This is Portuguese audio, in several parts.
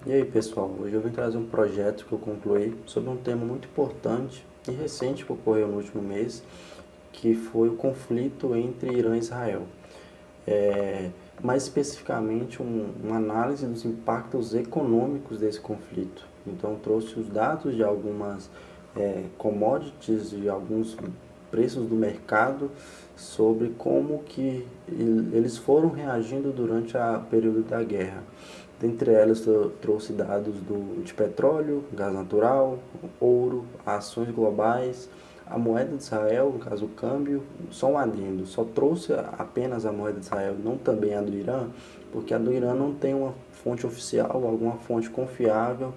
E aí, pessoal, hoje eu vim trazer um projeto que eu concluí sobre um tema muito importante e recente que ocorreu no último mês, que foi o conflito entre Irã e Israel. É, Mais especificamente, uma análise dos impactos econômicos desse conflito. Então, trouxe os dados de algumas commodities, de alguns preços do mercado, sobre como que eles foram reagindo durante o período da guerra. Dentre elas, eu trouxe dados de petróleo, gás natural, ouro, ações globais, a moeda de Israel, no caso o câmbio, só um adendo, só trouxe apenas a moeda de Israel, não também a do Irã, porque a do Irã não tem uma fonte oficial, alguma fonte confiável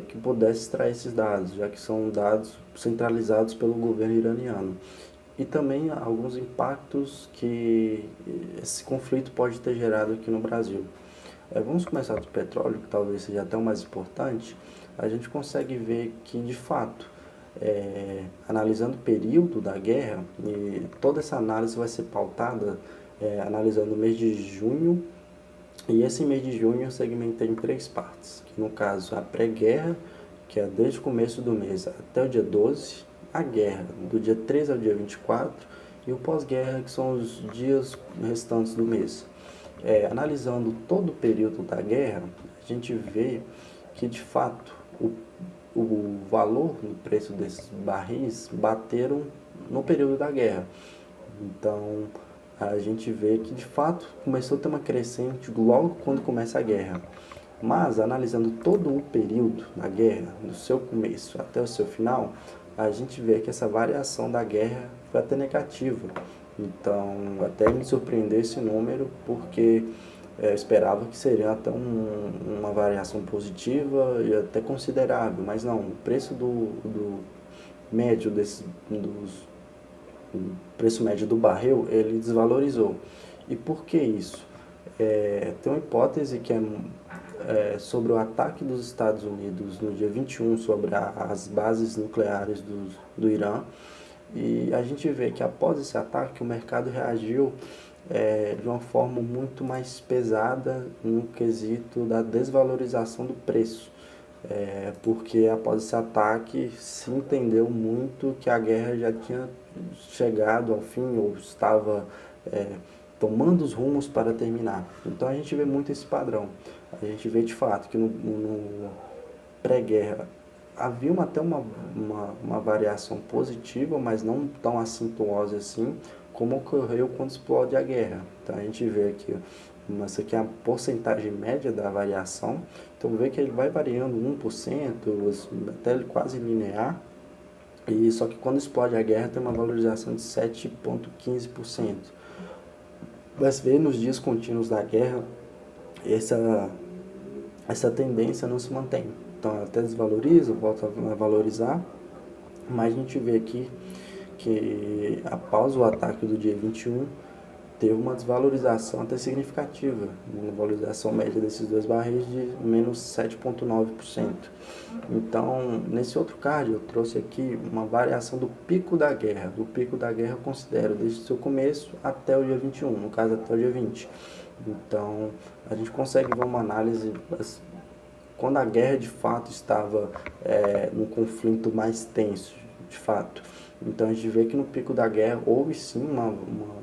que pudesse extrair esses dados, já que são dados centralizados pelo governo iraniano. E também alguns impactos que esse conflito pode ter gerado aqui no Brasil. Vamos começar do petróleo, que talvez seja até o mais importante. A gente consegue ver que, de fato, analisando o período da guerra, e toda essa análise vai ser pautada analisando o mês de junho, e esse mês de junho eu segmentei em três partes, que no caso a pré-guerra, que é desde o começo do mês até o dia 12, a guerra, do dia 13 ao dia 24, e o pós-guerra, que são os dias restantes do mês. Analisando todo o período da guerra, a gente vê que, de fato, o valor do preço desses barris bateram no período da guerra. Então, a gente vê que, de fato, começou a ter uma crescente logo quando começa a guerra. Mas, analisando todo o período da guerra, do seu começo até o seu final, a gente vê que essa variação da guerra foi até negativa. Então, até me surpreendeu esse número, porque eu esperava que seria até uma variação positiva e até considerável, mas não, o preço do médio o preço médio do barril, ele desvalorizou. E por que isso? Tem uma hipótese que é sobre o ataque dos Estados Unidos no dia 21 sobre as bases nucleares do Irã. E a gente vê que após esse ataque o mercado reagiu de uma forma muito mais pesada no quesito da desvalorização do preço. Porque após esse ataque se entendeu muito que a guerra já tinha chegado ao fim ou estava é, tomando os rumos para terminar. Então a gente vê muito esse padrão. A gente vê de fato que no pré-guerra havia até uma variação positiva, mas não tão acentuosa assim, como ocorreu quando explode a guerra. Então a gente vê aqui, essa aqui é a porcentagem média da variação, então vê que ele vai variando 1%, até quase linear, e só que quando explode a guerra tem uma valorização de 7,15%. Mas vê nos dias contínuos da guerra, essa, essa tendência não se mantém. Então ela até desvaloriza, volta a valorizar, mas a gente vê aqui que após o ataque do dia 21, teve uma desvalorização até significativa, uma valorização média desses dois barris de menos 7,9%. Então, nesse outro card, eu trouxe aqui uma variação do pico da guerra. Do pico da guerra eu considero desde o seu começo até o dia 21, no caso até o dia 20. Então, a gente consegue ver uma análise quando a guerra de fato estava num conflito mais tenso, de fato. Então a gente vê que no pico da guerra houve sim uma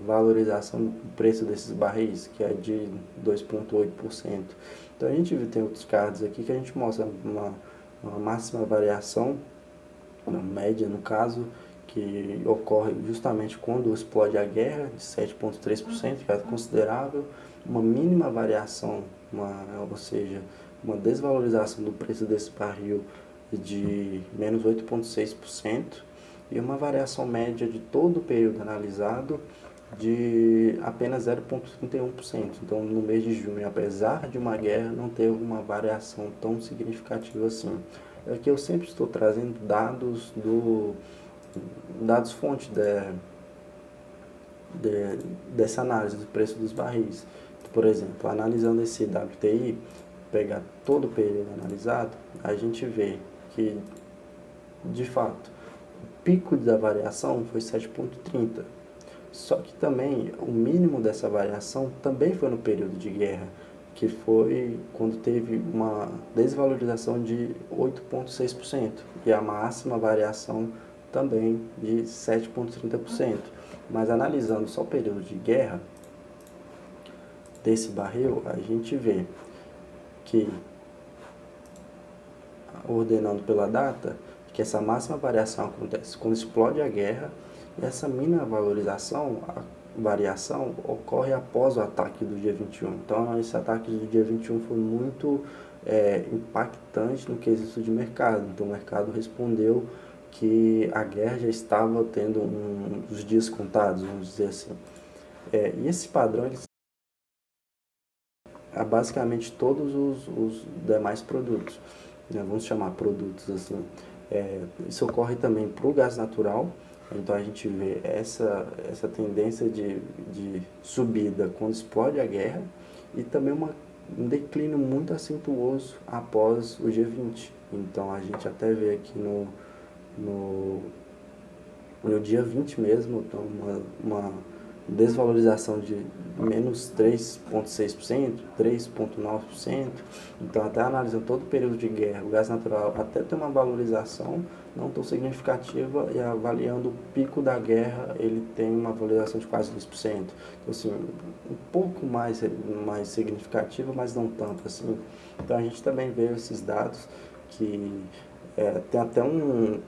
valorização do preço desses barris, que é de 2,8%. Então a gente tem outros cards aqui que a gente mostra uma máxima variação, uma média no caso, que ocorre justamente quando explode a guerra, de 7,3%, que é considerável, uma mínima variação, ou seja, uma desvalorização do preço desse barril de menos 8,6% e uma variação média de todo o período analisado de apenas 0,31%. Então, no mês de junho, apesar de uma guerra, não teve uma variação tão significativa assim. Aqui eu sempre estou trazendo dados fonte dessa análise do preço dos barris. Por exemplo, analisando esse WTI, pegar todo o período analisado, a gente vê que, de fato, o pico da variação foi 7,30. Só que também o mínimo dessa variação também foi no período de guerra. que foi quando teve uma desvalorização de 8,6% e a máxima variação também de 7,30%. Mas analisando só o período de guerra desse barril, a gente vê que, ordenando pela data, que essa máxima variação acontece quando explode a guerra e essa mínima valorização, a variação, ocorre após o ataque do dia 21. Então, esse ataque do dia 21 foi muito impactante no quesito de mercado. Então, o mercado respondeu que a guerra já estava tendo os dias contados, vamos dizer assim. E esse padrão ele a basicamente todos os demais produtos, né? Vamos chamar produtos assim. Isso ocorre também para o gás natural, então a gente vê essa tendência de subida quando explode a guerra e também um declínio muito acentuoso após o G20. Então a gente até vê aqui no dia 20 mesmo, então uma desvalorização de menos 3,6%, 3,9%. Então, até analisando todo o período de guerra, o gás natural até tem uma valorização não tão significativa e avaliando o pico da guerra, ele tem uma valorização de quase 2%. Então, assim, um pouco mais significativa, mas não tanto assim. Então, a gente também vê esses dados que tem até um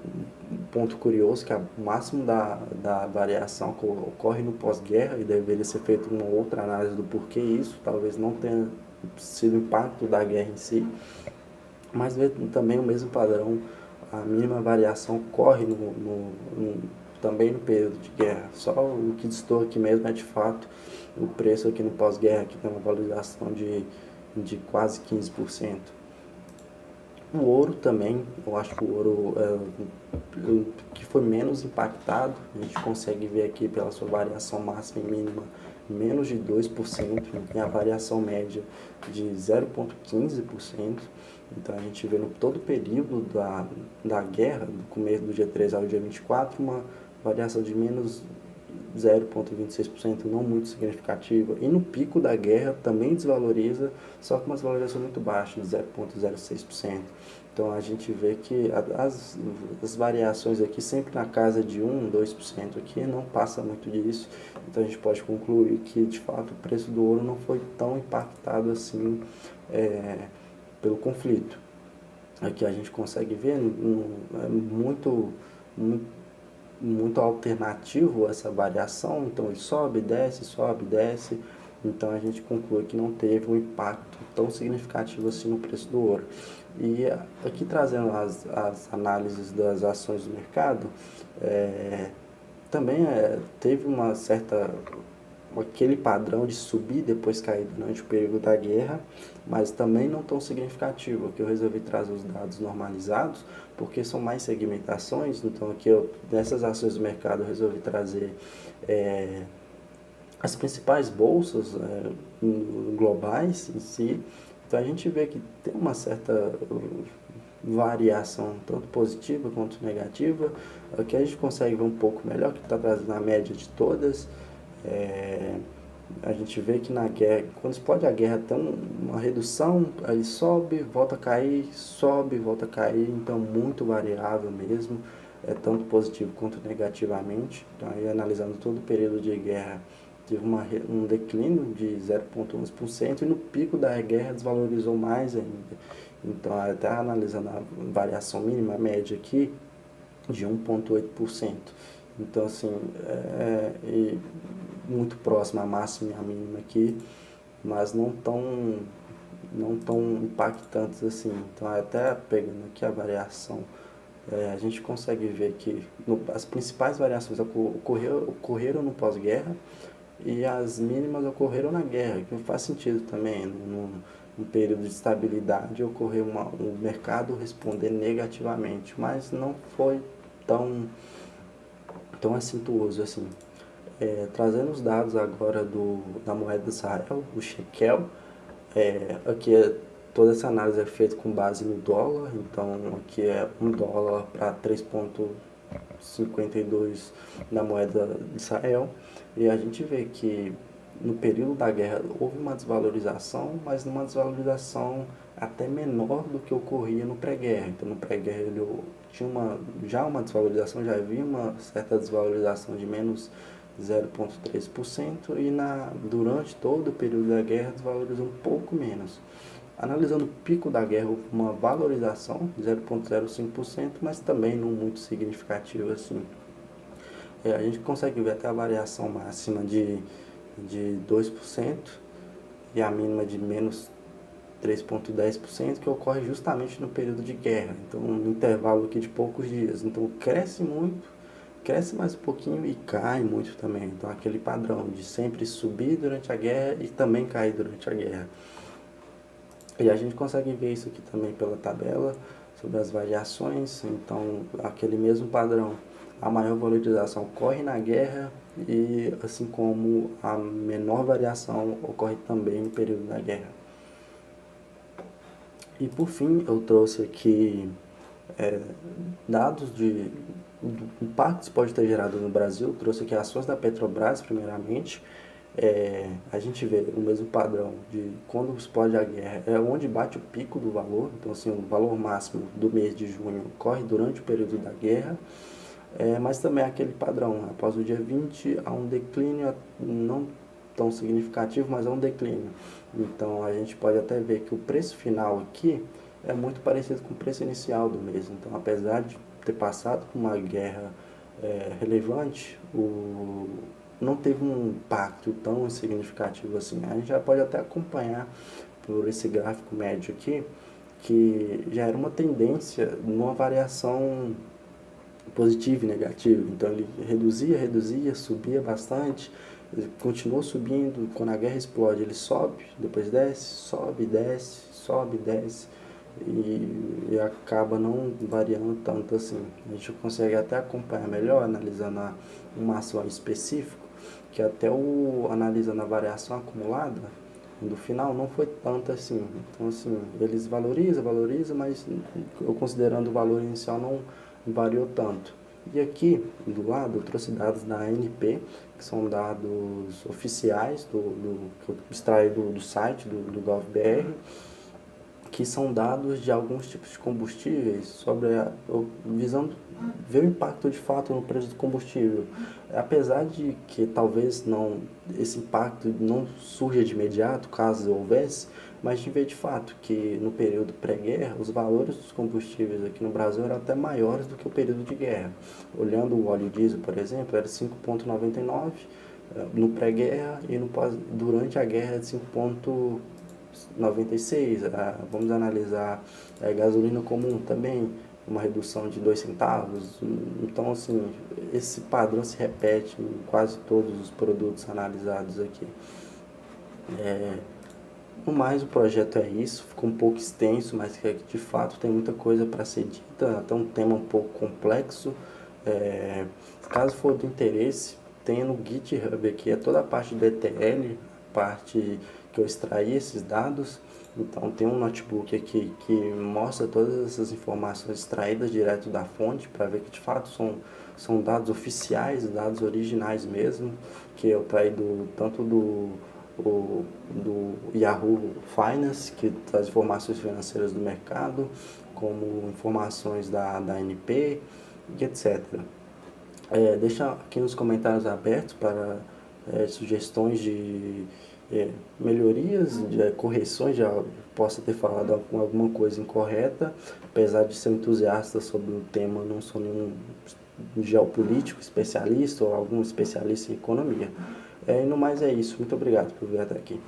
ponto curioso que o máximo da variação ocorre no pós-guerra e deveria ser feita uma outra análise do porquê isso, talvez não tenha sido o impacto da guerra em si, mas também o mesmo padrão, a mínima variação ocorre também no período de guerra, só o que destoa aqui mesmo é de fato o preço aqui no pós-guerra, que tem uma valorização de quase 15%. O ouro também, eu acho que o ouro que foi menos impactado, a gente consegue ver aqui pela sua variação máxima e mínima menos de 2%, e a variação média de 0,15%. Então a gente vê no todo o período da guerra, do começo do dia 3 ao dia 24, uma variação de menos 0,26%, não muito significativa. E no pico da guerra também desvaloriza, só que uma desvalorização muito baixa, de 0,06%. Então a gente vê que as variações aqui sempre na casa de 1, 2% aqui, não passa muito disso. Então a gente pode concluir que de fato o preço do ouro não foi tão impactado assim pelo conflito. Aqui a gente consegue ver muito alternativo essa variação, então ele sobe, desce, então a gente conclui que não teve um impacto tão significativo assim no preço do ouro. E aqui trazendo as análises das ações do mercado, também teve aquele padrão de subir depois cair durante o período da guerra, mas também não tão significativo, que eu resolvi trazer os dados normalizados, porque são mais segmentações, então aqui nessas ações do mercado eu resolvi trazer as principais bolsas globais em si, então a gente vê que tem uma certa variação, tanto positiva quanto negativa, aqui a gente consegue ver um pouco melhor, que está trazendo a média de todas. A gente vê que na guerra, quando explode a guerra, tem uma redução, aí sobe, volta a cair, sobe, volta a cair, então muito variável mesmo, tanto positivo quanto negativamente. Então, aí, analisando todo o período de guerra, teve um declínio de 0,11% e no pico da guerra desvalorizou mais ainda. Então, até analisando a variação mínima, média aqui, de 1,8%. Então, assim, muito próximo à máxima e à mínima aqui, mas não tão impactantes assim. Então, até pegando aqui a variação, a gente consegue ver que as principais variações ocorreram no pós-guerra e as mínimas ocorreram na guerra, que faz sentido também. Num período de estabilidade, ocorreu o mercado responder negativamente, mas não foi tão acentuoso assim. Trazendo os dados agora da moeda de Israel, o shekel, aqui toda essa análise é feita com base no dólar, então aqui é $1 para 3,52 na moeda de Israel, e a gente vê que no período da guerra houve uma desvalorização, mas numa desvalorização até menor do que ocorria no pré-guerra. Então, no pré-guerra ele tinha já uma desvalorização, já havia uma certa desvalorização de menos 0,3% e durante todo o período da guerra desvalorizou um pouco menos. Analisando o pico da guerra, houve uma valorização de 0,05%, mas também não muito significativa assim. A gente consegue ver até a variação máxima de 2% e a mínima de menos 3,10%, que ocorre justamente no período de guerra, então um intervalo aqui de poucos dias. Então cresce muito, cresce mais um pouquinho e cai muito também. Então aquele padrão de sempre subir durante a guerra e também cair durante a guerra. E a gente consegue ver isso aqui também pela tabela sobre as variações. Então aquele mesmo padrão, a maior valorização ocorre na guerra e assim como a menor variação ocorre também no período da guerra. E por fim eu trouxe aqui dados do impacto que isso pode ter gerado no Brasil. Eu trouxe aqui ações da Petrobras primeiramente. A gente vê o mesmo padrão de quando explode a guerra, é onde bate o pico do valor. Então assim, o valor máximo do mês de junho ocorre durante o período da guerra. Mas também aquele padrão, após o dia 20 há um declínio não tão significativo, mas é um declínio. Então a gente pode até ver que o preço final aqui é muito parecido com o preço inicial do mês. Então apesar de ter passado por uma guerra relevante, não teve um impacto tão significativo assim. A gente já pode até acompanhar por esse gráfico médio aqui, que já era uma tendência numa variação positivo e negativo. Então ele reduzia, subia bastante, ele continuou subindo. Quando a guerra explode, ele sobe, depois desce, sobe, desce, sobe, desce e acaba não variando tanto assim. A gente consegue até acompanhar melhor analisando uma ação específica, que até analisando a variação acumulada do final não foi tanto assim. Então assim, eles valorizam, mas eu considerando o valor inicial não variou tanto. E aqui do lado eu trouxe dados da ANP, que são dados oficiais que eu extraí do site do GovBR, que são dados de alguns tipos de combustíveis, visando ver o impacto de fato no preço do combustível. Apesar de que talvez esse impacto não surja de imediato, caso houvesse, mas a gente vê de fato que no período pré-guerra, os valores dos combustíveis aqui no Brasil eram até maiores do que o período de guerra. Olhando o óleo diesel, por exemplo, era 5,99 no pré-guerra e durante a guerra de 5,96. Vamos analisar a gasolina comum também, uma redução de 2 centavos. Então, assim, esse padrão se repete em quase todos os produtos analisados aqui. No mais, o projeto é isso, ficou um pouco extenso, mas que de fato tem muita coisa para ser dita, até um tema um pouco complexo. Caso for do interesse, tem no GitHub aqui, toda a parte do ETL, parte que eu extraí esses dados. Então tem um notebook aqui que mostra todas essas informações extraídas direto da fonte, para ver que de fato são dados oficiais, dados originais mesmo, que eu traí tanto do Yahoo Finance, que traz informações financeiras do mercado, como informações da ANP e etc. Deixa aqui nos comentários abertos para sugestões de melhorias, de correções. Já posso ter falado alguma coisa incorreta, apesar de ser entusiasta sobre o tema, não sou nenhum geopolítico especialista ou algum especialista em economia. E no mais é isso. Muito obrigado por vir até aqui.